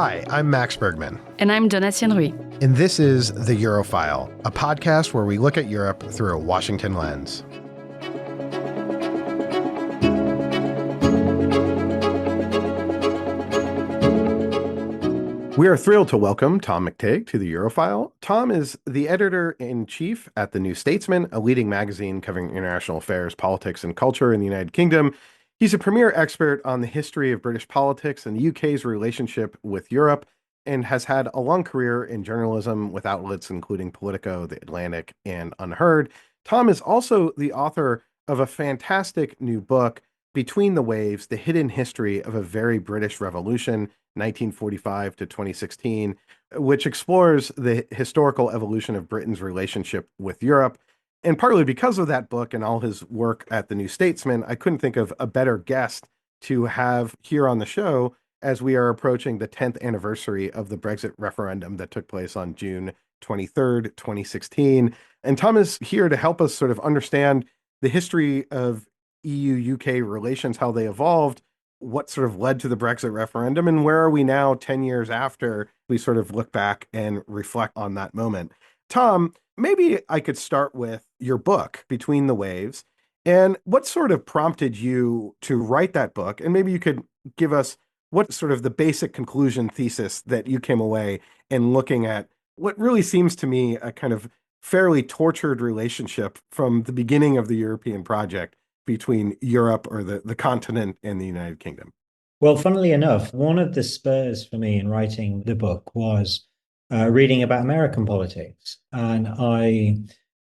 Hi, I'm Max Bergman. And I'm Donatien Rui. And this is The Europhile, a podcast where we look at Europe through a Washington lens. We are thrilled to welcome Tom McTague to The Europhile. Tom is the editor-in-chief at The New Statesman, a leading magazine covering international affairs, politics, and culture in the United Kingdom. He's a premier expert on the history of British politics and the UK's relationship with Europe, and has had a long career in journalism with outlets including Politico, The Atlantic, and Unheard. Tom is also the author of a fantastic new book, Between the Waves, The Hidden History of a Very British Revolution, 1945 to 2016, which explores the historical evolution of Britain's relationship with Europe. And partly because of that book and all his work at The New Statesman, I couldn't think of a better guest to have here on the show as we are approaching the 10th anniversary of the Brexit referendum that took place on June 23rd, 2016. And Tom is here to help us sort of understand the history of EU-UK relations, how they evolved, what sort of led to the Brexit referendum, and where are we now 10 years after we sort of look back and reflect on that moment. Tom, maybe I could start with your book, Between the Waves, and what sort of prompted you to write that book? And maybe you could give us what sort of the basic conclusion thesis that you came away in looking at what really seems to me a kind of fairly tortured relationship from the beginning of the European project between Europe or the continent and the United Kingdom. Well, funnily enough, one of the spurs for me in writing the book was reading about American politics. And I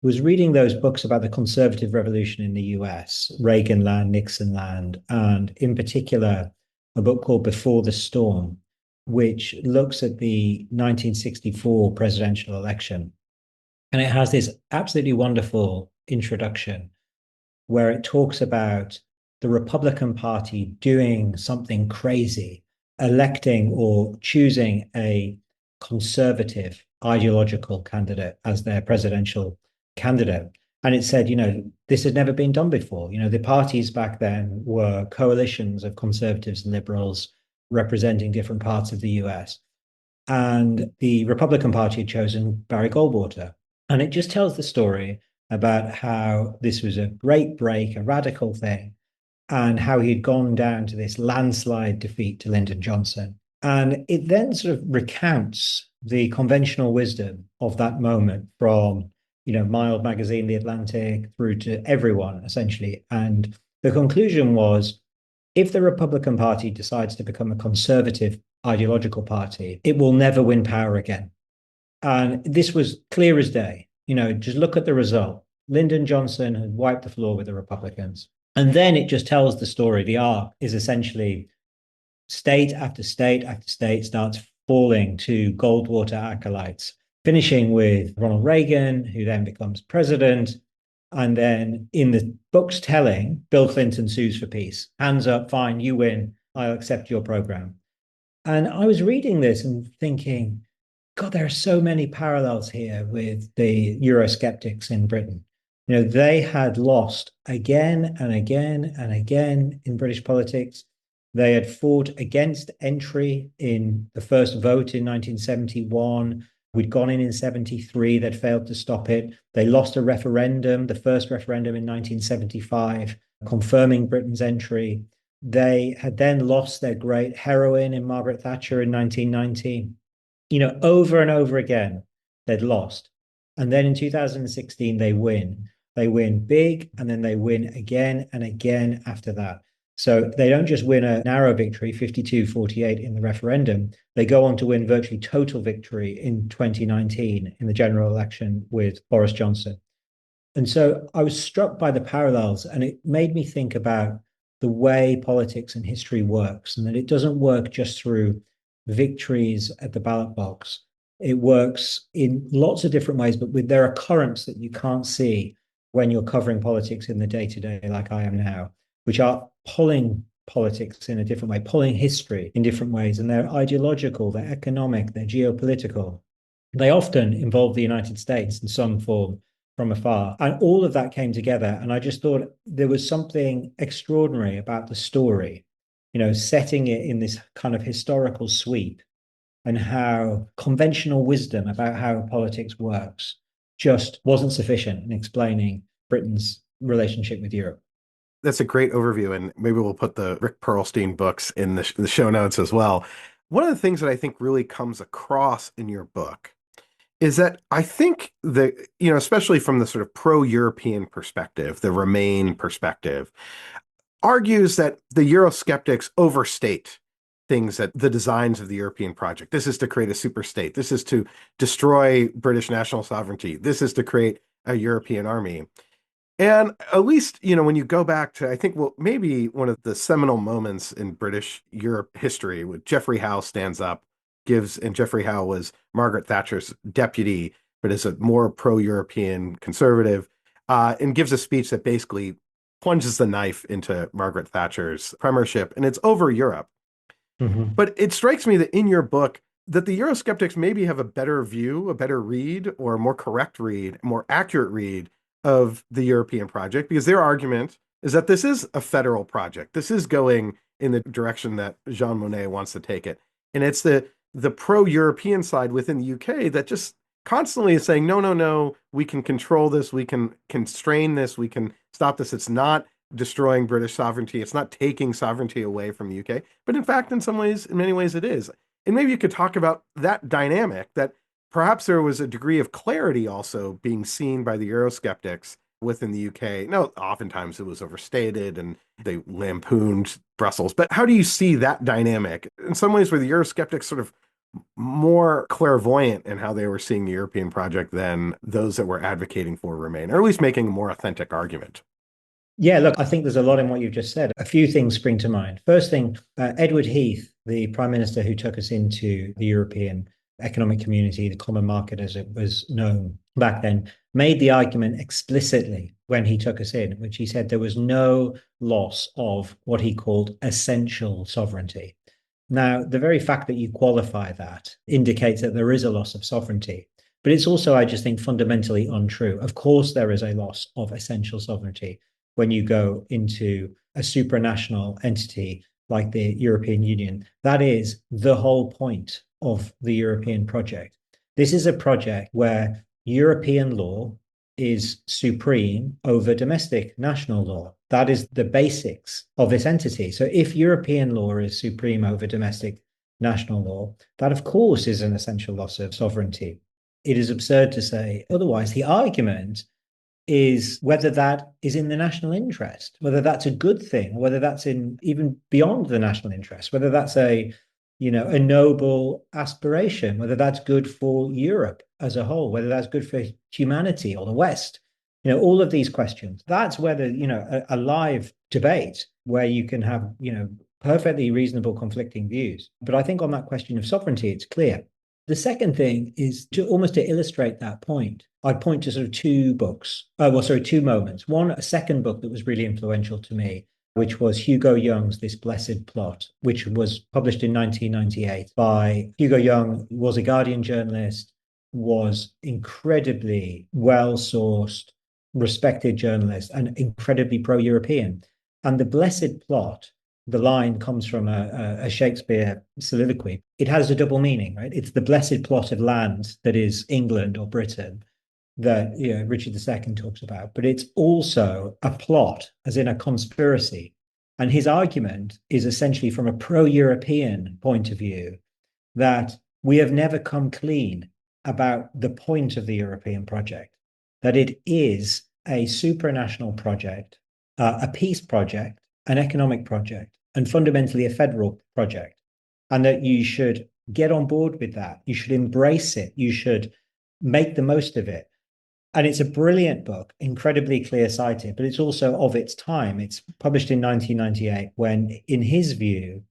was reading those books about the conservative revolution in the US, Reagan land, Nixon land, and in particular, a book called Before the Storm, which looks at the 1964 presidential election. And it has this absolutely wonderful introduction where it talks about the Republican Party doing something crazy, electing or choosing a conservative ideological candidate as their presidential candidate. And it said, this had never been done before. The parties back then were coalitions of conservatives and liberals representing different parts of the US. And the Republican Party had chosen Barry Goldwater. And it just tells the story about how this was a great break, a radical thing, and how he'd gone down to this landslide defeat to Lyndon Johnson. And it then sort of recounts the conventional wisdom of that moment from, Mild magazine, The Atlantic, through to everyone, essentially. And the conclusion was, if the Republican Party decides to become a conservative ideological party, it will never win power again. And this was clear as day. Just look at the result. Lyndon Johnson had wiped the floor with the Republicans. And then it just tells the story. The arc is essentially state after state after state starts falling to Goldwater acolytes, finishing with Ronald Reagan, who then becomes president. And then in the book's telling, Bill Clinton sues for peace. Hands up, fine, you win. I'll accept your program. And I was reading this and thinking, God, there are so many parallels here with the Eurosceptics in Britain. They had lost again and again and again in British politics. They had fought against entry in the first vote in 1971. We'd gone in 73. They'd failed to stop it. They lost a referendum, the first referendum in 1975, confirming Britain's entry. They had then lost their great heroine in Margaret Thatcher in 1919. Over and over again, they'd lost. And then in 2016, they win. They win big, and then they win again and again after that. So they don't just win a narrow victory, 52-48 in the referendum. They go on to win virtually total victory in 2019 in the general election with Boris Johnson. And so I was struck by the parallels, and it made me think about the way politics and history works, and that it doesn't work just through victories at the ballot box. It works in lots of different ways, but there are currents that you can't see when you're covering politics in the day-to-day, like I am now, which are pulling politics in a different way, pulling history in different ways. And they're ideological, they're economic, they're geopolitical. They often involve the United States in some form from afar. And all of that came together. And I just thought there was something extraordinary about the story, setting it in this kind of historical sweep and how conventional wisdom about how politics works just wasn't sufficient in explaining Britain's relationship with Europe. That's a great overview, and maybe we'll put the Rick Perlstein books in the show notes as well. One of the things that I think really comes across in your book is that I think that, especially from the sort of pro-European perspective, the Remain perspective, argues that the Eurosceptics overstate things that the designs of the European project. This is to create a super state. This is to destroy British national sovereignty. This is to create a European army. And at least, when you go back to, I think, well, maybe one of the seminal moments in British Europe history, when Geoffrey Howe stands up, and Geoffrey Howe was Margaret Thatcher's deputy, but is a more pro-European conservative, and gives a speech that basically plunges the knife into Margaret Thatcher's premiership, and it's over Europe. Mm-hmm. But it strikes me that in your book, that the Eurosceptics maybe have a better view, a better read, or a more correct read, more accurate read of the European project, because their argument is that this is a federal project. This is going in the direction that Jean Monnet wants to take it. And it's the pro-European side within the UK that just constantly is saying, no, no, no, we can control this, we can constrain this, we can stop this. It's not destroying British sovereignty. It's not taking sovereignty away from the UK. But in fact, in many ways, it is. And maybe you could talk about that dynamic, that perhaps there was a degree of clarity also being seen by the Eurosceptics within the UK. No, oftentimes it was overstated and they lampooned Brussels. But how do you see that dynamic? In some ways, were the Eurosceptics sort of more clairvoyant in how they were seeing the European project than those that were advocating for Remain, or at least making a more authentic argument? Yeah, look, I think there's a lot in what you've just said. A few things spring to mind. First thing, Edward Heath, the prime minister who took us into the European Economic Community, the Common Market as it was known back then, made the argument explicitly when he took us in, which he said there was no loss of what he called essential sovereignty. Now, the very fact that you qualify that indicates that there is a loss of sovereignty. But it's also, I just think, fundamentally untrue. Of course, there is a loss of essential sovereignty when you go into a supranational entity like the European Union. That is the whole point of the European project. This is a project where European law is supreme over domestic national law. That is the basics of this entity. So if European law is supreme over domestic national law, that of course is an essential loss of sovereignty. It is absurd to say otherwise. The argument is whether that is in the national interest, whether that's a good thing, whether that's in even beyond the national interest, whether that's a noble aspiration, whether that's good for Europe as a whole, whether that's good for humanity or the West. All of these questions. That's whether, a live debate where you can have, perfectly reasonable conflicting views. But I think on that question of sovereignty, it's clear. The second thing is to illustrate that point. I'd point to sort of two moments. One, a second book that was really influential to me, which was Hugo Young's This Blessed Plot, which was published in 1998 by Hugo Young, was a Guardian journalist, was incredibly well-sourced, respected journalist, and incredibly pro-European. And The Blessed Plot, the line comes from a Shakespeare soliloquy. It has a double meaning, right? It's the blessed plot of land that is England or Britain that Richard II talks about, but it's also a plot, as in a conspiracy. And his argument is essentially from a pro-European point of view that we have never come clean about the point of the European project, that it is a supranational project, a peace project, an economic project, and fundamentally a federal project, and that you should get on board with that. You should embrace it. You should make the most of it. And it's a brilliant book, incredibly clear-sighted, but it's also of its time. It's published in 1998 when, in his view,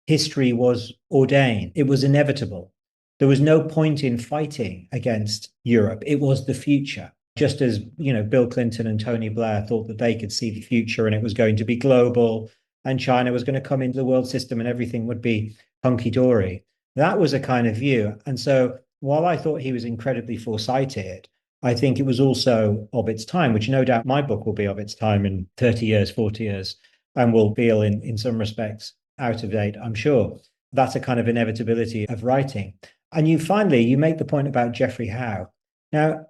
history was ordained. It was inevitable. There was no point in fighting against Europe. It was the future. Just as, Bill Clinton and Tony Blair thought that they could see the future and it was going to be global and China was going to come into the world system and everything would be hunky-dory. That was a kind of view. And so while I thought he was incredibly foresighted, I think it was also of its time, which no doubt my book will be of its time in 30 years, 40 years, and will feel in some respects out of date, I'm sure. That's a kind of inevitability of writing. And you make the point about Geoffrey Howe. Now,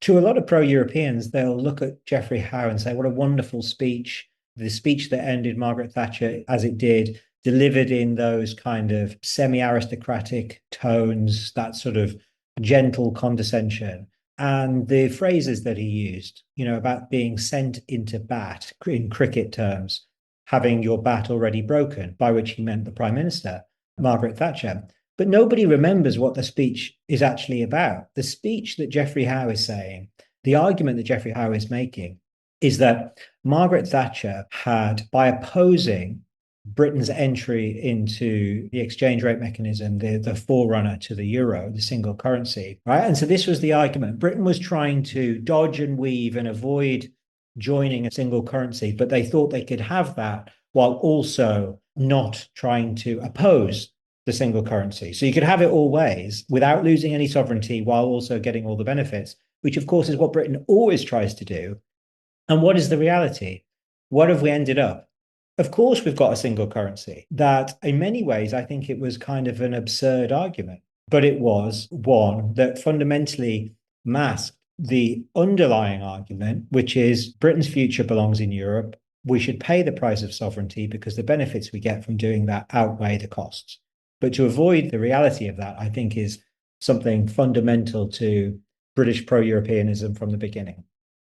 to a lot of pro-Europeans, they'll look at Geoffrey Howe and say, what a wonderful speech. The speech that ended Margaret Thatcher as it did, delivered in those kind of semi-aristocratic tones, that sort of gentle condescension. And the phrases that he used, about being sent into bat in cricket terms, having your bat already broken, by which he meant the Prime Minister, Margaret Thatcher. But nobody remembers what the speech is actually about. The speech that Geoffrey Howe is saying, the argument that Geoffrey Howe is making, is that Margaret Thatcher had, by opposing Britain's entry into the exchange rate mechanism, the forerunner to the euro, the single currency, right? And so this was the argument. Britain was trying to dodge and weave and avoid joining a single currency, but they thought they could have that while also not trying to oppose the single currency. So you could have it all ways without losing any sovereignty while also getting all the benefits, which of course is what Britain always tries to do. And what is the reality? What have we ended up? Of course, we've got a single currency that in many ways, I think it was kind of an absurd argument, but it was one that fundamentally masked the underlying argument, which is Britain's future belongs in Europe. We should pay the price of sovereignty because the benefits we get from doing that outweigh the costs. But to avoid the reality of that, I think is something fundamental to British pro-Europeanism from the beginning.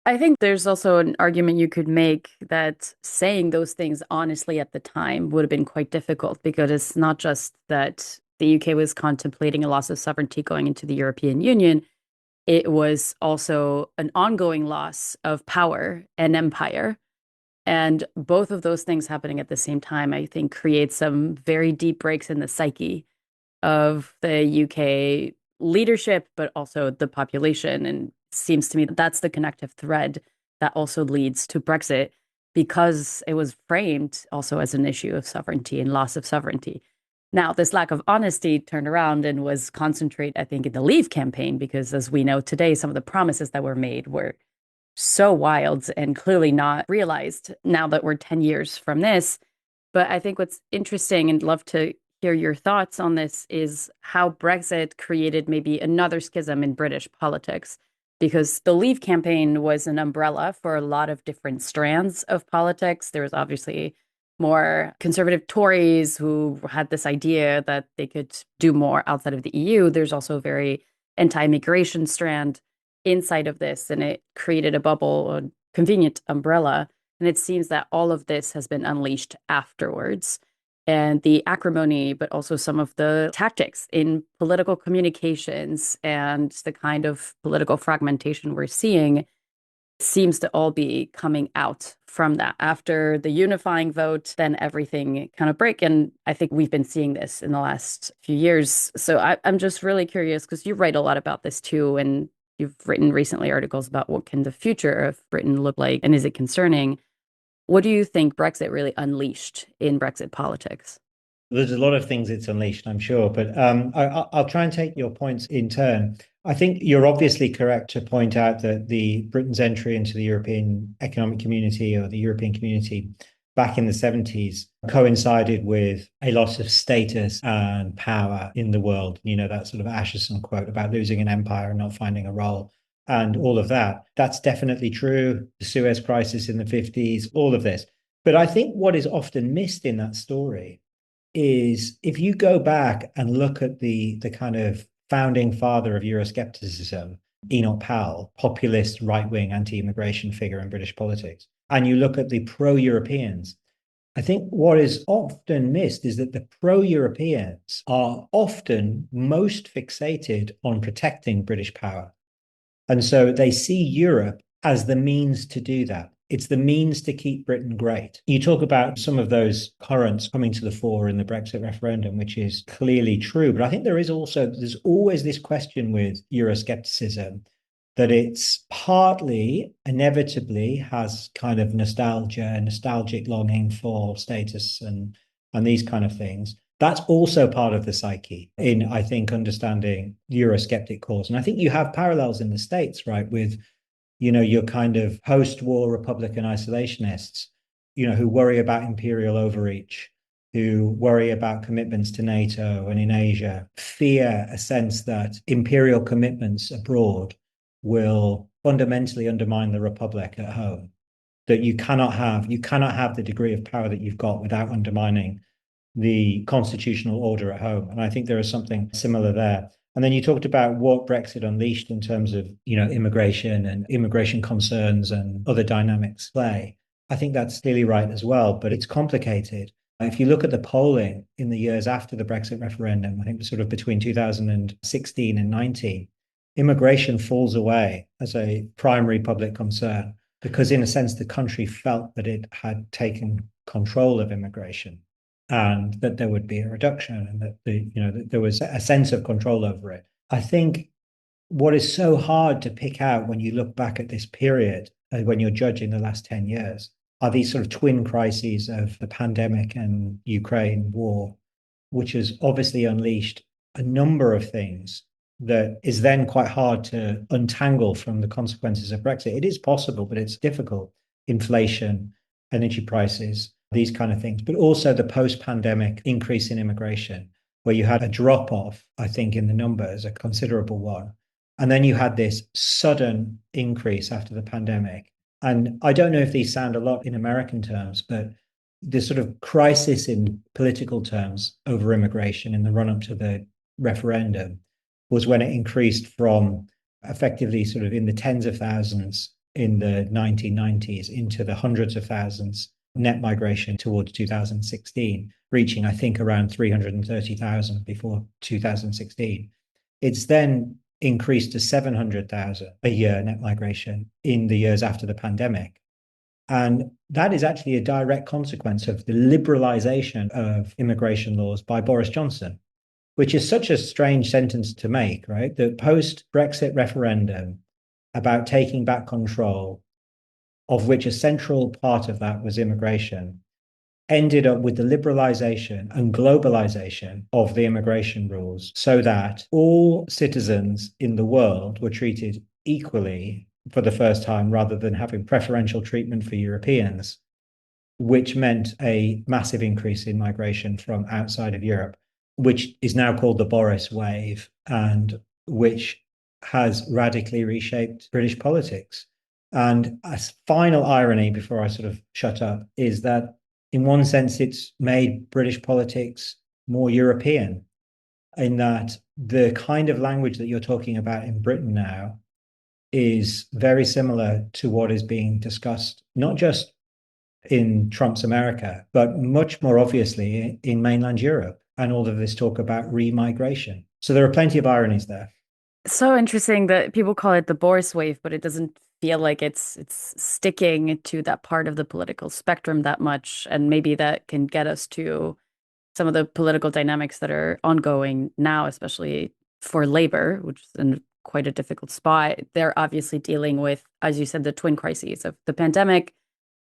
I think there's also an argument you could make that saying those things honestly at the time would have been quite difficult because it's not just that the UK was contemplating a loss of sovereignty going into the European Union, it was also an ongoing loss of power and empire. And both of those things happening at the same time, I think, create some very deep breaks in the psyche of the UK leadership, but also the population. And seems to me that that's the connective thread that also leads to Brexit because it was framed also as an issue of sovereignty and loss of sovereignty. Now, this lack of honesty turned around and was concentrated, I think, in the Leave campaign, because as we know today, some of the promises that were made were so wild and clearly not realized now that we're 10 years from this. But I think what's interesting and love to hear your thoughts on this is how Brexit created maybe another schism in British politics because the Leave campaign was an umbrella for a lot of different strands of politics. There was obviously more conservative Tories who had this idea that they could do more outside of the EU. There's also a very anti-immigration strand inside of this, and it created a bubble, a convenient umbrella. And it seems that all of this has been unleashed afterwards. And the acrimony, but also some of the tactics in political communications and the kind of political fragmentation we're seeing seems to all be coming out from that. After the unifying vote, then everything kind of break. And I think we've been seeing this in the last few years. So I'm just really curious because you write a lot about this too. And you've written recently articles about what can the future of Britain look like and is it concerning? What do you think Brexit really unleashed in Brexit politics? There's a lot of things it's unleashed, I'm sure, but I'll try and take your points in turn. I think you're obviously correct to point out that the Britain's entry into the European Economic Community or the European Community back in the 70s coincided with a loss of status and power in the world. That sort of Acheson quote about losing an empire and not finding a role and all of that. That's definitely true. The Suez Crisis in the 50s, all of this. But I think what is often missed in that story is if you go back and look at the kind of founding father of Euroscepticism, Enoch Powell, populist, right-wing, anti-immigration figure in British politics, and you look at the pro-Europeans, I think what is often missed is that the pro-Europeans are often most fixated on protecting British power. And so they see Europe as the means to do that. It's the means to keep Britain great. You talk about some of those currents coming to the fore in the Brexit referendum, which is clearly true. But I think there's always this question with Euroscepticism that it's partly inevitably has kind of nostalgic longing for status and these kind of things. That's also part of the psyche in, I think, understanding Eurosceptic cause. And I think you have parallels in the States, right, with your kind of post-war Republican isolationists, who worry about imperial overreach, who worry about commitments to NATO and in Asia fear a sense that imperial commitments abroad will fundamentally undermine the republic at home. That you cannot have the degree of power that you've got without undermining the constitutional order at home. And I think there is something similar there. And then you talked about what Brexit unleashed in terms of, immigration and immigration concerns and other dynamics play. I think that's clearly right as well, but it's complicated. If you look at the polling in the years after the Brexit referendum, I think sort of between 2016 and 19, immigration falls away as a primary public concern because, in a sense, the country felt that it had taken control of immigration and that there would be a reduction and that that there was a sense of control over it. I think what is so hard to pick out when you look back at this period, when you're judging the last 10 years, are these sort of twin crises of the pandemic and Ukraine war, which has obviously unleashed a number of things that is then quite hard to untangle from the consequences of Brexit. It is possible, but it's difficult. Inflation, energy prices, these kind of things, but also the post-pandemic increase in immigration, where you had a drop-off, I think, in the numbers, a considerable one. And then you had this sudden increase after the pandemic. And I don't know if these sound a lot in American terms, but this sort of crisis in political terms over immigration in the run-up to the referendum was when it increased from effectively sort of in the tens of thousands in the 1990s into the hundreds of thousands net migration towards 2016, reaching, I think, around 330,000 before 2016. It's then increased to 700,000 a year net migration in the years after the pandemic. And that is actually a direct consequence of the liberalization of immigration laws by Boris Johnson, which is such a strange sentence to make, right? The post-Brexit referendum about taking back control, of which a central part of that was immigration, ended up with the liberalization and globalization of the immigration rules so that all citizens in the world were treated equally for the first time rather than having preferential treatment for Europeans, which meant a massive increase in migration from outside of Europe, which is now called the Boris wave and which has radically reshaped British politics. And a final irony before I sort of shut up is that in one sense, it's made British politics more European in that the kind of language that you're talking about in Britain now is very similar to what is being discussed, not just in Trump's America, but much more obviously in mainland Europe and all of this talk about remigration. So there are plenty of ironies there. So interesting that people call it the Boris wave, but it doesn't feel like it's sticking to that part of the political spectrum that much. And maybe that can get us to some of the political dynamics that are ongoing now, especially for labor, which is in quite a difficult spot. They're obviously dealing with, as you said, the twin crises of the pandemic,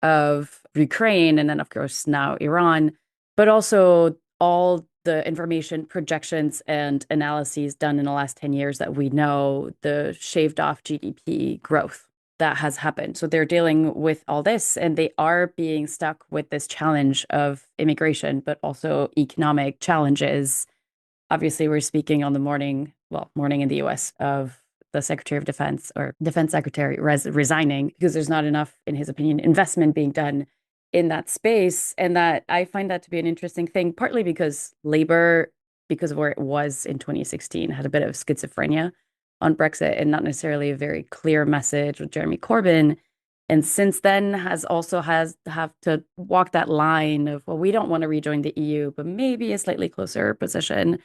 of Ukraine, and then, of course, now Iran, but also all the information, projections, and analyses done in the last 10 years that we know the shaved off GDP growth that has happened. So they're dealing with all this and they are being stuck with this challenge of immigration, but also economic challenges. Obviously, we're speaking on the morning in the US of the Secretary of Defense or Defense Secretary resigning because there's not enough, in his opinion, investment being done in that space. And that I find that to be an interesting thing, partly because labor, because of where it was in 2016, had a bit of schizophrenia on Brexit and not necessarily a very clear message with Jeremy Corbyn. And since then have to walk that line of, well, we don't want to rejoin the EU, but maybe a slightly closer position.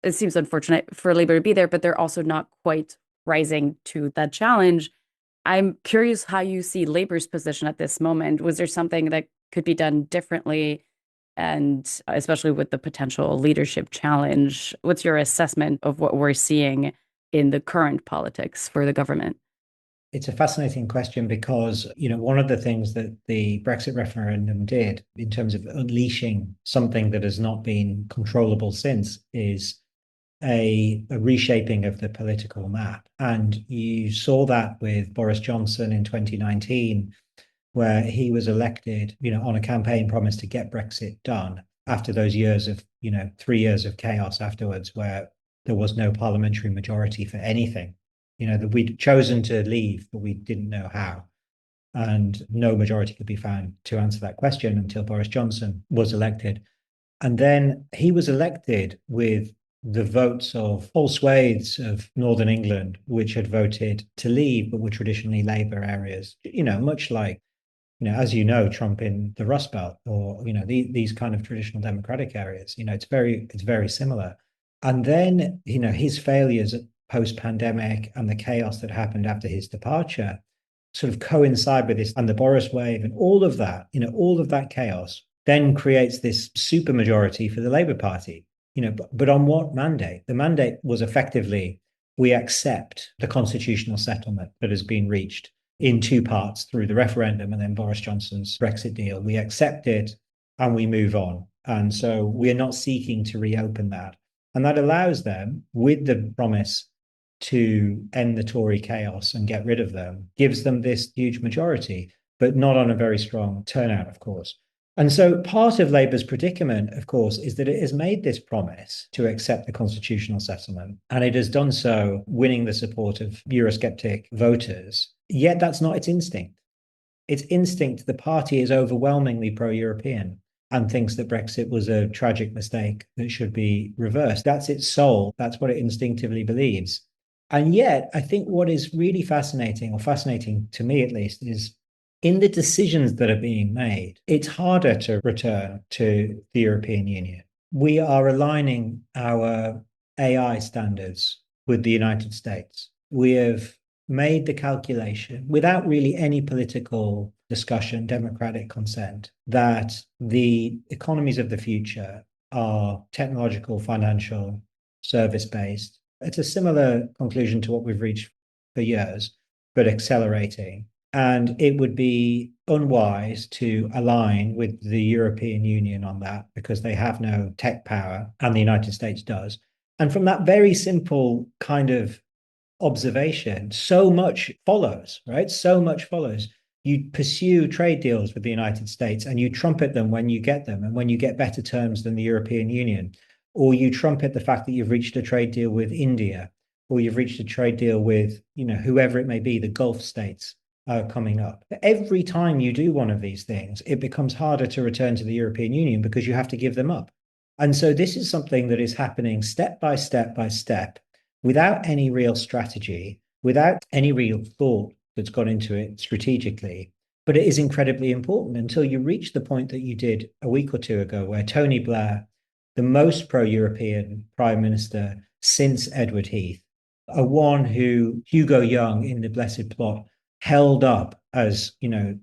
It seems unfortunate for Labour to be there, but they're also not quite rising to that challenge. I'm curious how you see Labour's position at this moment. Was there something that could be done differently? And especially with the potential leadership challenge, what's your assessment of what we're seeing in the current politics for the government? It's a fascinating question because, one of the things that the Brexit referendum did in terms of unleashing something that has not been controllable since is a reshaping of the political map. And you saw that with Boris Johnson in 2019, where he was elected, on a campaign promise to get Brexit done. after those years of, 3 years of chaos afterwards, where there was no parliamentary majority for anything. That we'd chosen to leave, but we didn't know how. And no majority could be found to answer that question until Boris Johnson was elected. And then he was elected with the votes of whole swathes of Northern England, which had voted to leave, but were traditionally Labour areas, much like, as Trump in the Rust Belt, or, these kind of traditional Democratic areas, it's very similar. And then, his failures post-pandemic and the chaos that happened after his departure sort of coincide with this, and the Boris wave and all of that chaos then creates this supermajority for the Labour Party. But on what mandate? The mandate was effectively, we accept the constitutional settlement that has been reached in two parts through the referendum and then Boris Johnson's Brexit deal. We accept it and we move on. And so we're not seeking to reopen that. And that allows them, with the promise to end the Tory chaos and get rid of them, gives them this huge majority, but not on a very strong turnout, of course. And so part of Labour's predicament, of course, is that it has made this promise to accept the constitutional settlement, and it has done so winning the support of Eurosceptic voters. Yet that's not its instinct. Its instinct, the party is overwhelmingly pro-European and thinks that Brexit was a tragic mistake that should be reversed. That's its soul. That's what it instinctively believes. And yet, I think what is really fascinating, or fascinating to me at least, is in the decisions that are being made, it's harder to return to the European Union. We are aligning our AI standards with the United States. We have made the calculation, without really any political discussion, democratic consent, that the economies of the future are technological, financial, service-based. It's a similar conclusion to what we've reached for years, but accelerating. And it would be unwise to align with the European Union on that because they have no tech power and the United States does. And from that very simple kind of observation, so much follows, right? So much follows. You pursue trade deals with the United States and you trumpet them when you get them and when you get better terms than the European Union, or you trumpet the fact that you've reached a trade deal with India, or you've reached a trade deal with, whoever it may be, the Gulf states coming up. Every time you do one of these things, it becomes harder to return to the European Union because you have to give them up. And so this is something that is happening step by step by step, without any real strategy, without any real thought that's gone into it strategically. But it is incredibly important until you reach the point that you did a week or two ago, where Tony Blair, the most pro-European prime minister since Edward Heath, a one who Hugo Young in The Blessed Plot held up as,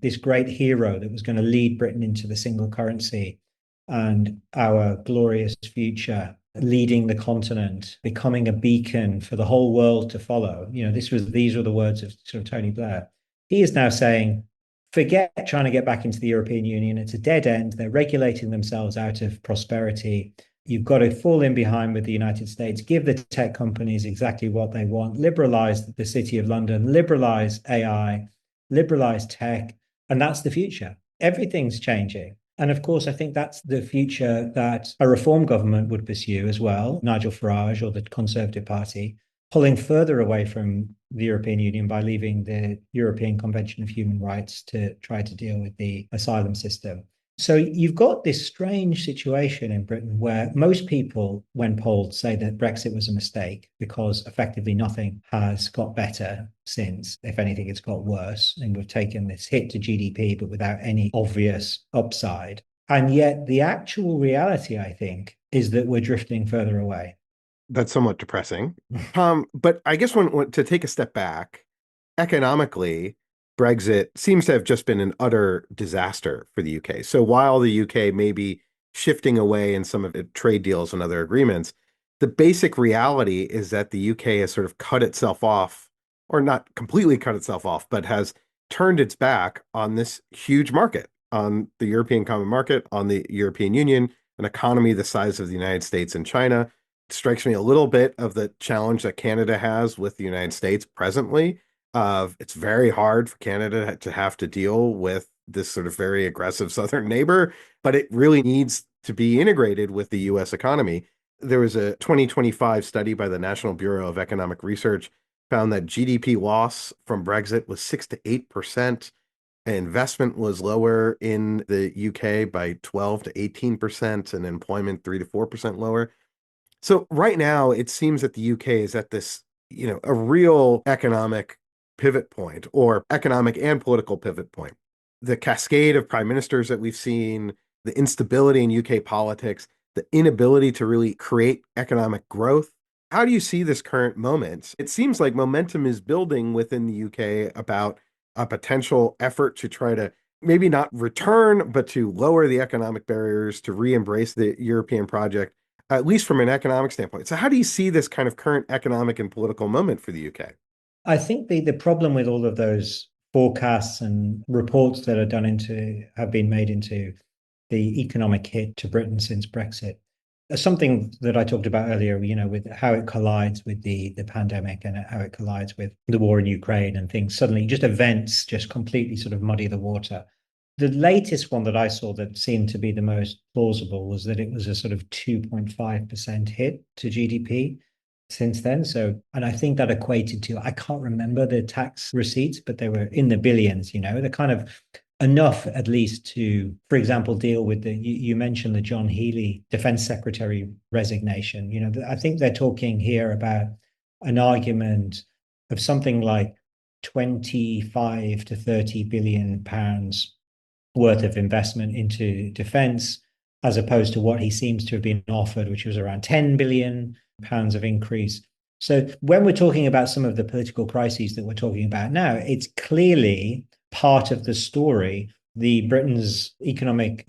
this great hero that was going to lead Britain into the single currency and our glorious future, leading the continent, becoming a beacon for the whole world to follow. These were the words of sort of Tony Blair. He is now saying, forget trying to get back into the European Union. It's a dead end. They're regulating themselves out of prosperity. You've got to fall in behind with the United States, give the tech companies exactly what they want, liberalize the City of London, liberalize AI, liberalize tech, and that's the future. Everything's changing. And of course, I think that's the future that a reform government would pursue as well, Nigel Farage or the Conservative Party, pulling further away from the European Union by leaving the European Convention of Human Rights to try to deal with the asylum system. So you've got this strange situation in Britain where most people, when polled, say that Brexit was a mistake because effectively nothing has got better since. If anything, it's got worse. And we've taken this hit to GDP, but without any obvious upside. And yet the actual reality, I think, is that we're drifting further away. That's somewhat depressing. But I guess when to take a step back, economically, Brexit seems to have just been an utter disaster for the UK. So while the UK may be shifting away in some of its trade deals and other agreements, the basic reality is that the UK has sort of cut itself off, or not completely cut itself off, but has turned its back on this huge market, on the European Common Market, on the European Union, an economy the size of the United States and China. It strikes me a little bit of the challenge that Canada has with the United States presently. It's very hard for Canada to have to deal with this sort of very aggressive southern neighbor, but it really needs to be integrated with the US economy. There was a 2025 study by the National Bureau of Economic Research found that GDP loss from Brexit was 6 to 8%. Investment was lower in the UK by 12 to 18%, and employment 3 to 4% lower. So right now, it seems that the UK is at this, a real economic pivot point or economic and political pivot point. The cascade of prime ministers that we've seen, the instability in UK politics, the inability to really create economic growth. How do you see this current moment? It seems like momentum is building within the UK about a potential effort to try to maybe not return, but to lower the economic barriers, to re-embrace the European project, at least from an economic standpoint. So how do you see this kind of current economic and political moment for the UK? I think the problem with all of those forecasts and reports that are have been made into the economic hit to Britain since Brexit, something that I talked about earlier, with how it collides with the pandemic and how it collides with the war in Ukraine and things suddenly, just events just completely sort of muddy the water. The latest one that I saw that seemed to be the most plausible was that it was a sort of 2.5% hit to GDP since then. So, and I think that equated to, I can't remember the tax receipts, but they were in the billions, they're kind of enough at least to, for example, deal with you mentioned the John Healey Defense Secretary resignation. I think they're talking here about an argument of something like 25 to 30 billion pounds worth of investment into defense, as opposed to what he seems to have been offered, which was around 10 billion pounds of increase. So when we're talking about some of the political crises that we're talking about now, it's clearly part of the story, the Britain's economic,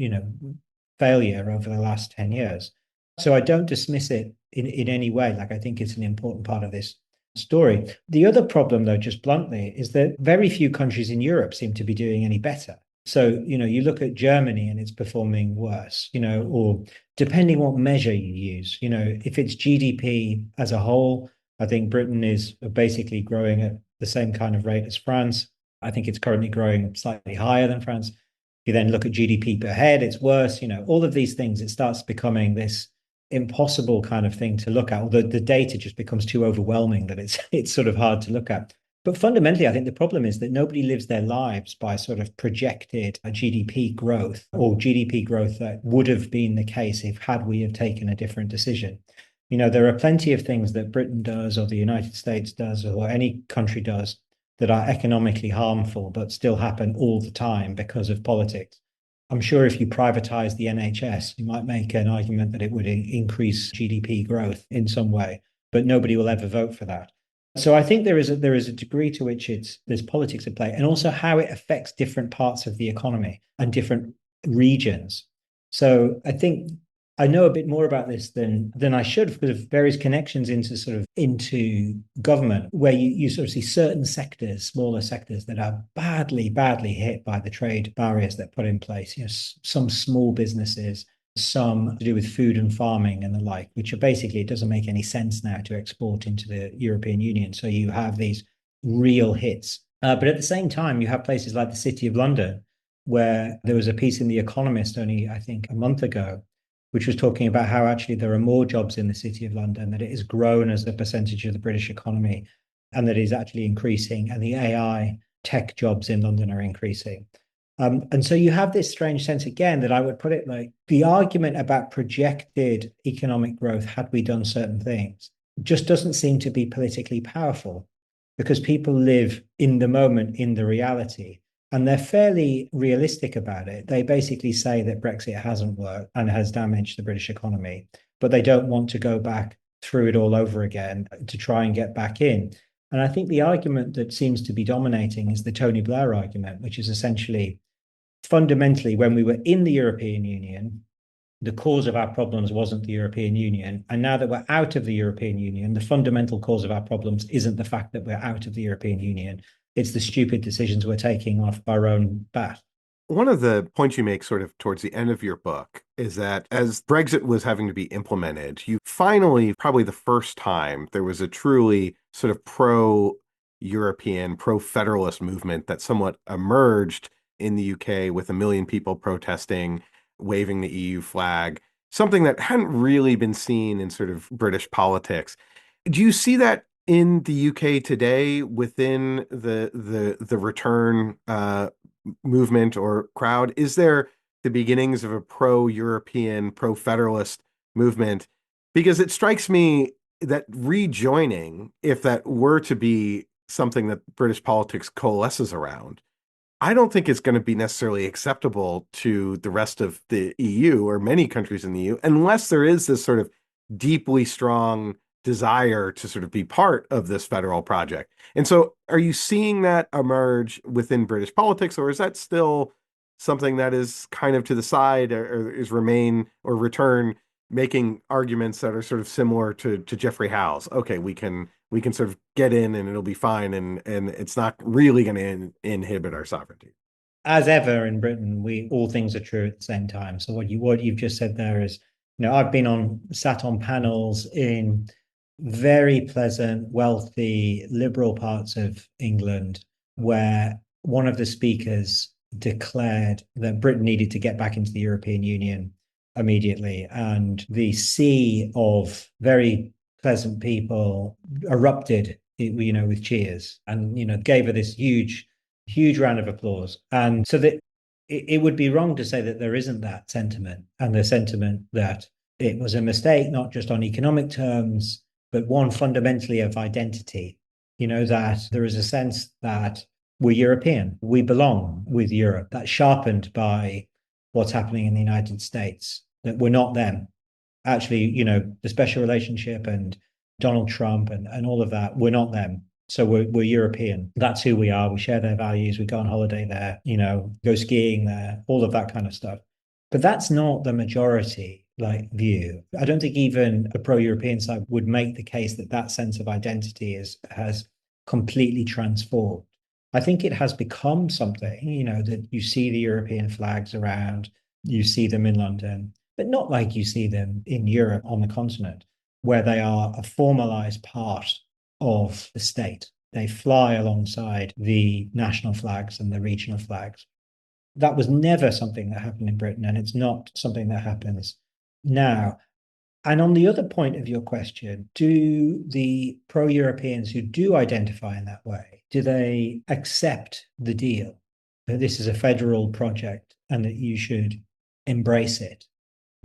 failure over the last 10 years. So I don't dismiss it in any way. Like, I think it's an important part of this story. The other problem, though, just bluntly, is that very few countries in Europe seem to be doing any better. So, you look at Germany and it's performing worse, or depending what measure you use, if it's GDP as a whole, I think Britain is basically growing at the same kind of rate as France. I think it's currently growing slightly higher than France. You then look at GDP per head, it's worse, all of these things, it starts becoming this impossible kind of thing to look at. Although the data just becomes too overwhelming that it's sort of hard to look at. But fundamentally, I think the problem is that nobody lives their lives by sort of projected GDP growth or GDP growth that would have been the case had we have taken a different decision. There are plenty of things that Britain does or the United States does or any country does that are economically harmful, but still happen all the time because of politics. I'm sure if you privatize the NHS, you might make an argument that it would increase GDP growth in some way, but nobody will ever vote for that. So I think there is a degree to which there's politics at play, and also how it affects different parts of the economy and different regions. So I think I know a bit more about this than I should because of various connections into government, where you sort of see certain sectors, smaller sectors, that are badly hit by the trade barriers that put in place. Some small businesses, some to do with food and farming and the like, which are basically, it doesn't make any sense now to export into the European Union. So you have these real hits. But at the same time, you have places like the City of London, where there was a piece in The Economist only, I think, a month ago, which was talking about how actually there are more jobs in the City of London, that it has grown as a percentage of the British economy, and that it is actually increasing, and the AI tech jobs in London are increasing. And so you have this strange sense again that I would put it like the argument about projected economic growth had we done certain things just doesn't seem to be politically powerful because people live in the moment, in the reality, and they're fairly realistic about it. They basically say that Brexit hasn't worked and has damaged the British economy, but they don't want to go back through it all over again to try and get back in. And I think the argument that seems to be dominating is the Tony Blair argument, which is essentially, fundamentally, when we were in the European Union, the cause of our problems wasn't the European Union. And now that we're out of the European Union, the fundamental cause of our problems isn't the fact that we're out of the European Union. It's the stupid decisions we're taking off our own bat. One of the points you make sort of towards the end of your book is that as Brexit was having to be implemented, you finally, probably the first time, there was a truly sort of pro-European, pro-federalist movement that somewhat emerged in the UK with 1 million people protesting, waving the EU flag. something that hadn't really been seen in sort of British politics. Do you see that in the UK today within the return movement or crowd? Is there the beginnings of a pro-European, pro-federalist movement? Because it strikes me that rejoining, if that were to be something that British politics coalesces around, I don't think it's going to be necessarily acceptable to the rest of the EU or many countries in the EU unless there is this sort of deeply strong desire to sort of be part of this federal project. And so are you seeing that emerge within British politics, or is that still something that is kind of to the side, or is remain or return making arguments that are sort of similar to Jeffrey Howe's? Okay, we can sort of get in and it'll be fine, and it's not really going to inhibit our sovereignty. As ever in Britain, we all things are true at the same time. So what you've just said there is, I've been sat on panels in very pleasant, wealthy, liberal parts of England where one of the speakers declared that Britain needed to get back into the European Union immediately. And the sea of very pleasant people erupted, with cheers and, gave her this huge round of applause. And so that it would be wrong to say that there isn't that sentiment, and the sentiment that it was a mistake, not just on economic terms, but one fundamentally of identity, that there is a sense that we're European, we belong with Europe. That's sharpened by what's happening in the United States, that we're not them. Actually, the special relationship and Donald Trump and all of that, we're not them. So we're European. That's who we are. We share their values. We go on holiday there, go skiing there, all of that kind of stuff. But that's not the majority view. I don't think even a pro-European side would make the case that that sense of identity has completely transformed. I think it has become something, that you see the European flags around, you see them in London, but not like you see them in Europe on the continent, where they are a formalized part of the state. They fly alongside the national flags and the regional flags. That was never something that happened in Britain, and it's not something that happens now. And on the other point of your question, do the pro-Europeans who do identify in that way, do they accept the deal that this is a federal project and that you should embrace it?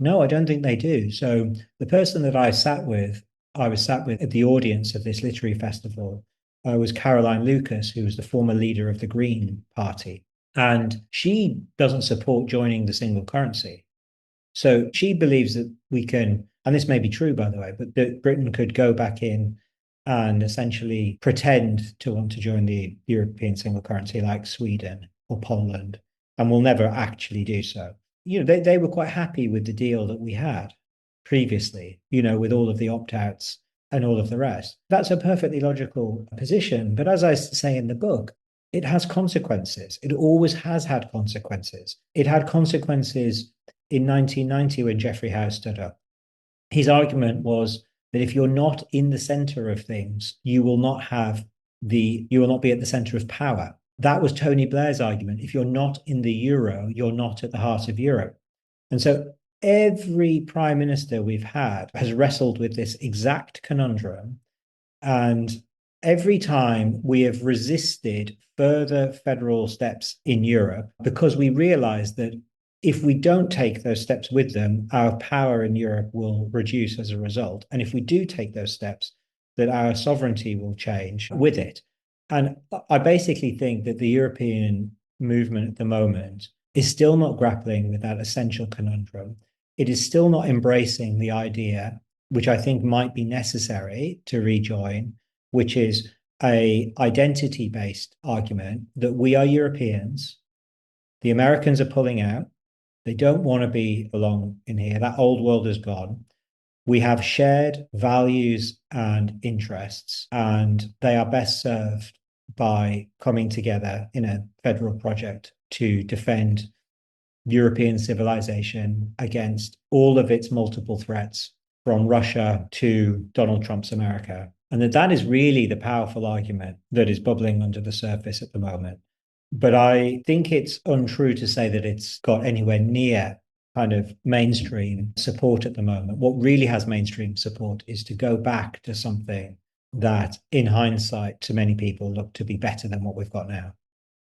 No, I don't think they do. So the person that I was sat with at the audience of this literary festival was Caroline Lucas, who was the former leader of the Green Party. And she doesn't support joining the single currency. So she believes that we can, and this may be true, by the way, but that Britain could go back in and essentially pretend to want to join the European single currency like Sweden or Poland, and will never actually do so. They were quite happy with the deal that we had previously, with all of the opt-outs and all of the rest. That's a perfectly logical position. But as I say in the book, it has consequences. It always has had consequences. It had consequences in 1990 when Jeffrey Howe stood up. His argument was that if you're not in the center of things, you will not be at the center of power. That was Tony Blair's argument. If you're not in the euro, you're not at the heart of Europe. And so every prime minister we've had has wrestled with this exact conundrum. And every time we have resisted further federal steps in Europe because we realize that if we don't take those steps with them, our power in Europe will reduce as a result. And if we do take those steps, that our sovereignty will change with it. And I basically think that the European movement at the moment is still not grappling with that essential conundrum. It is still not embracing the idea, which I think might be necessary to rejoin, which is a identity-based argument that we are Europeans. The Americans are pulling out. They don't want to belong in here. That old world is gone. We have shared values and interests, and they are best served by coming together in a federal project to defend European civilization against all of its multiple threats, from Russia to Donald Trump's America. And that is really the powerful argument that is bubbling under the surface at the moment. But I think it's untrue to say that it's got anywhere near kind of mainstream support at the moment. What really has mainstream support is to go back to something that, in hindsight, to many people looked to be better than what we've got now.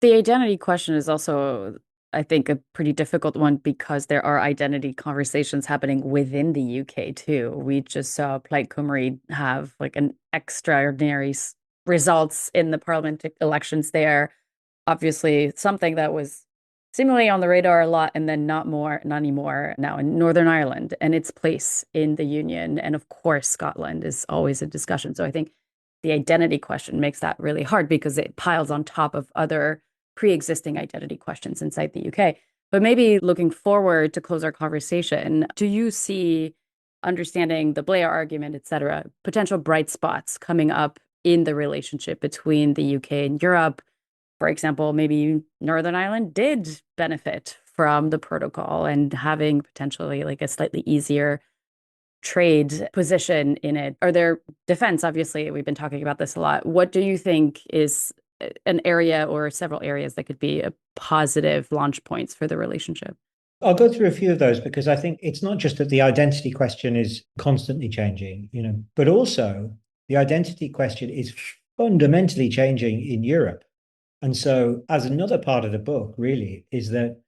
The identity question is also, I think, a pretty difficult one because there are identity conversations happening within the UK too. We just saw Plaid Cymru have like an extraordinary results in the parliament elections there. Obviously, something that was seemingly on the radar a lot and then not anymore now in Northern Ireland and its place in the union. And of course, Scotland is always a discussion. So I think the identity question makes that really hard because it piles on top of other pre-existing identity questions inside the UK. But maybe looking forward to close our conversation, do you see, understanding the Blair argument, et cetera, potential bright spots coming up in the relationship between the UK and Europe? For example, maybe Northern Ireland did benefit from the protocol and having potentially like a slightly easier trade position in it. Are there defense? Obviously, we've been talking about this a lot. What do you think is an area or several areas that could be a positive launch points for the relationship? I'll go through a few of those because I think it's not just that the identity question is constantly changing, but also the identity question is fundamentally changing in Europe. And so, as another part of the book, really, is that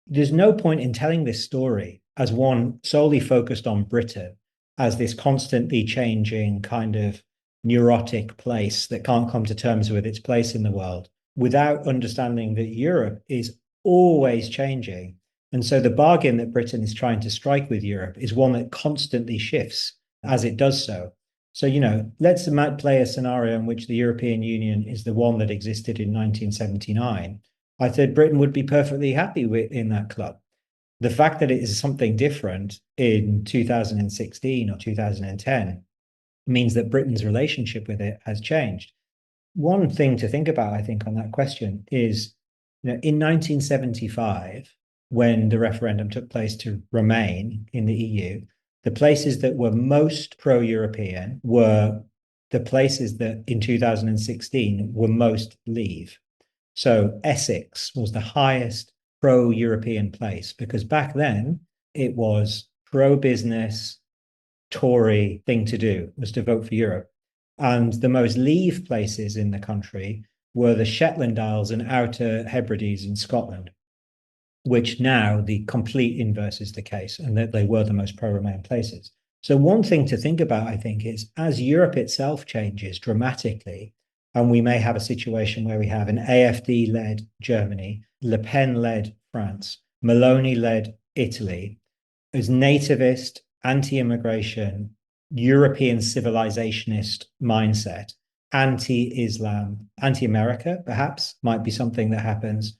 there's no point in telling this story as one solely focused on Britain as this constantly changing kind of neurotic place that can't come to terms with its place in the world without understanding that Europe is always changing. And so the bargain that Britain is trying to strike with Europe is one that constantly shifts as it does so. So, let's play a scenario in which the European Union is the one that existed in 1979. I said Britain would be perfectly happy in that club. The fact that it is something different in 2016 or 2010 means that Britain's relationship with it has changed. One thing to think about, I think, on that question is, in 1975, when the referendum took place to remain in the EU, the places that were most pro-European were the places that in 2016 were most leave. So Essex was the highest pro-European place because back then it was pro-business, Tory thing to do was to vote for Europe. And the most leave places in the country were the Shetland Isles and Outer Hebrides in Scotland, which now the complete inverse is the case, and that they were the most pro-Remain places. So one thing to think about, I think, is as Europe itself changes dramatically, and we may have a situation where we have an AfD-led Germany, Le Pen-led France, Meloni-led Italy, as nativist, anti-immigration, European civilizationist mindset, anti-Islam, anti-America, perhaps, might be something that happens,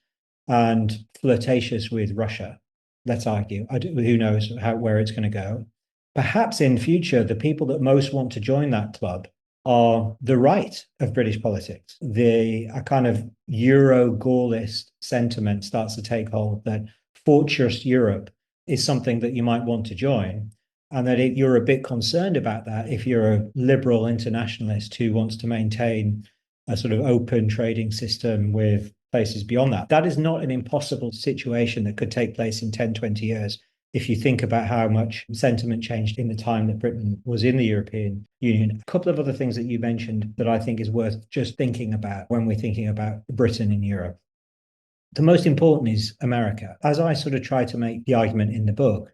and flirtatious with Russia, let's argue. Who knows where it's going to go. Perhaps in future, the people that most want to join that club are the right of British politics. A kind of Euro-Gaullist sentiment starts to take hold that fortress Europe is something that you might want to join, and that you're a bit concerned about that if you're a liberal internationalist who wants to maintain a sort of open trading system with places beyond that. That is not an impossible situation that could take place in 10, 20 years. If you think about how much sentiment changed in the time that Britain was in the European Union. A couple of other things that you mentioned that I think is worth just thinking about when we're thinking about Britain in Europe. The most important is America. As I sort of try to make the argument in the book,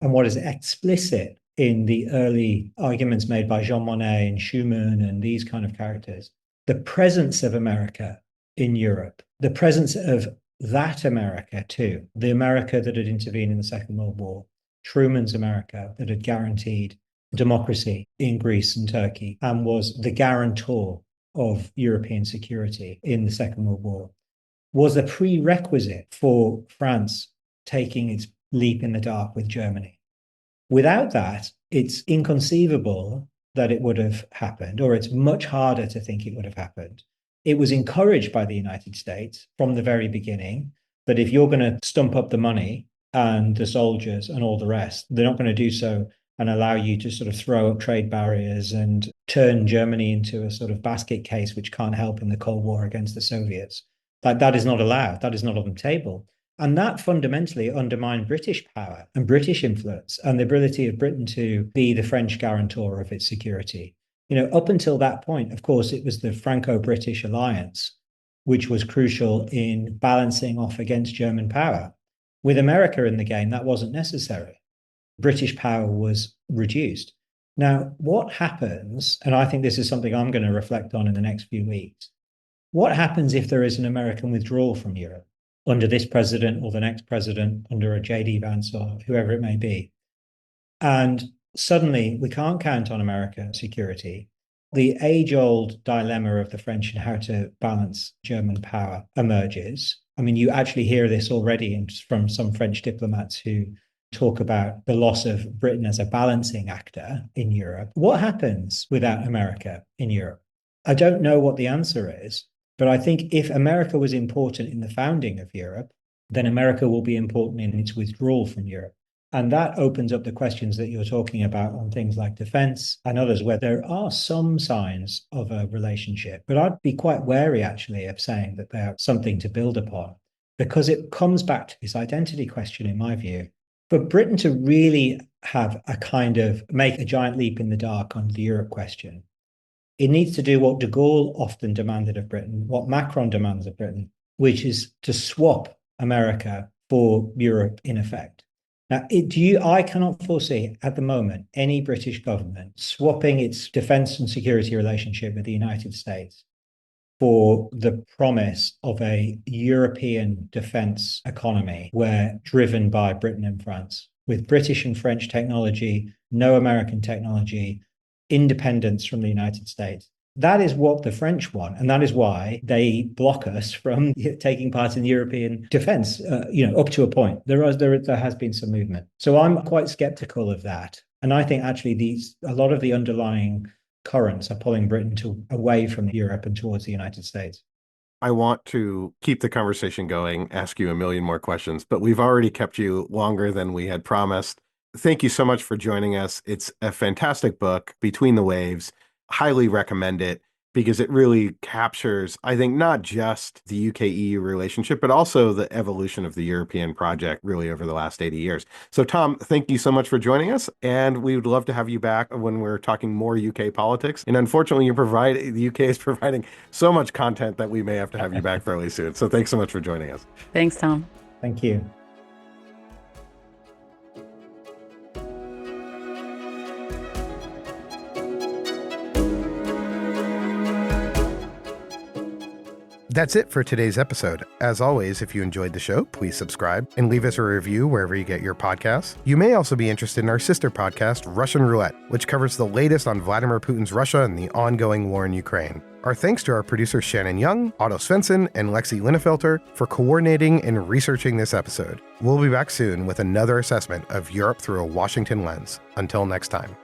and what is explicit in the early arguments made by Jean Monnet and Schumann and these kind of characters, the presence of America in Europe, the presence of that America too, the America that had intervened in the Second World War, Truman's America that had guaranteed democracy in Greece and Turkey and was the guarantor of European security in the Second World War, was a prerequisite for France taking its leap in the dark with Germany. Without that, it's inconceivable that it would have happened, or it's much harder to think it would have happened. It was encouraged by the United States from the very beginning that if you're going to stump up the money and the soldiers and all the rest, they're not going to do so and allow you to sort of throw up trade barriers and turn Germany into a sort of basket case which can't help in the Cold War against the Soviets. That is not allowed. That is not on the table. And that fundamentally undermined British power and British influence and the ability of Britain to be the French guarantor of its security. Up until that point, of course, it was the Franco-British alliance, which was crucial in balancing off against German power. With America in the game, that wasn't necessary. British power was reduced. Now, what happens, and I think this is something I'm going to reflect on in the next few weeks, what happens if there is an American withdrawal from Europe under this president or the next president, under a J.D. Vance or whoever it may be? And suddenly we can't count on America's security. The age-old dilemma of the French and how to balance German power emerges. I mean, you actually hear this already from some French diplomats who talk about the loss of Britain as a balancing actor in Europe. What happens without America in Europe? I don't know what the answer is, but I think if America was important in the founding of Europe, then America will be important in its withdrawal from Europe. And that opens up the questions that you're talking about on things like defense and others, where there are some signs of a relationship. But I'd be quite wary, actually, of saying that they're something to build upon, because it comes back to this identity question, in my view. For Britain to really have a kind of make a giant leap in the dark on the Europe question, it needs to do what de Gaulle often demanded of Britain, what Macron demands of Britain, which is to swap America for Europe in effect. Now, I cannot foresee at the moment any British government swapping its defense and security relationship with the United States for the promise of a European defense economy where driven by Britain and France, with British and French technology, no American technology, independence from the United States. That is what the French want, and that is why they block us from taking part in European defence. Up to a point, there has been some movement. So I'm quite sceptical of that, and I think actually a lot of the underlying currents are pulling Britain away from Europe and towards the United States. I want to keep the conversation going, ask you a million more questions, but we've already kept you longer than we had promised. Thank you so much for joining us. It's a fantastic book, Between the Waves. Highly recommend it because it really captures, I think, not just the UK-EU relationship, but also the evolution of the European project really over the last 80 years. So, Tom, thank you so much for joining us, and we would love to have you back when we're talking more UK politics. And unfortunately, the UK is providing so much content that we may have to have you back fairly soon. So thanks so much for joining us. Thanks, Tom. Thank you. That's it for today's episode. As always, if you enjoyed the show, please subscribe and leave us a review wherever you get your podcasts. You may also be interested in our sister podcast, Russian Roulette, which covers the latest on Vladimir Putin's Russia and the ongoing war in Ukraine. Our thanks to our producers Shannon Young, Otto Svensson, and Lexi Linnefelter for coordinating and researching this episode. We'll be back soon with another assessment of Europe through a Washington lens. Until next time.